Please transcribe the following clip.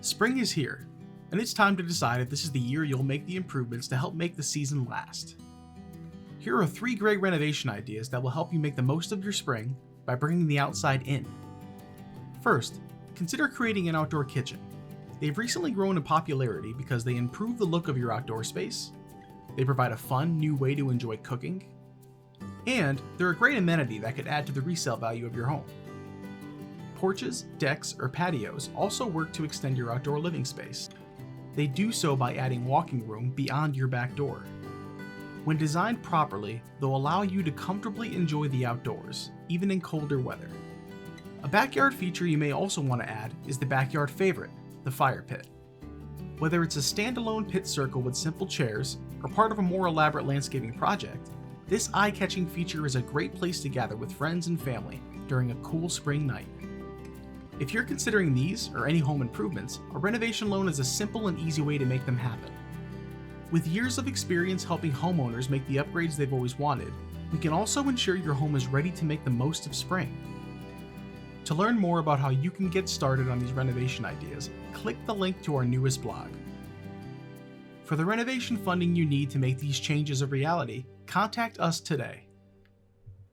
Spring is here, and it's time to decide if this is the year you'll make the improvements to help make the season last. Here are 3 great renovation ideas that will help you make the most of your spring by bringing the outside in. First, consider creating an outdoor kitchen. They've recently grown in popularity because they improve the look of your outdoor space, they provide a fun new way to enjoy cooking, and they're a great amenity that could add to the resale value of your home. Porches, decks, or patios also work to extend your outdoor living space. They do so by adding walking room beyond your back door. When designed properly, they'll allow you to comfortably enjoy the outdoors, even in colder weather. A backyard feature you may also want to add is the backyard favorite, the fire pit. Whether it's a standalone pit circle with simple chairs or part of a more elaborate landscaping project, this eye-catching feature is a great place to gather with friends and family during a cool spring night. If you're considering these or any home improvements, a renovation loan is a simple and easy way to make them happen. With years of experience helping homeowners make the upgrades they've always wanted, we can also ensure your home is ready to make the most of spring. To learn more about how you can get started on these renovation ideas, click the link to our newest blog. For the renovation funding you need to make these changes a reality, contact us today.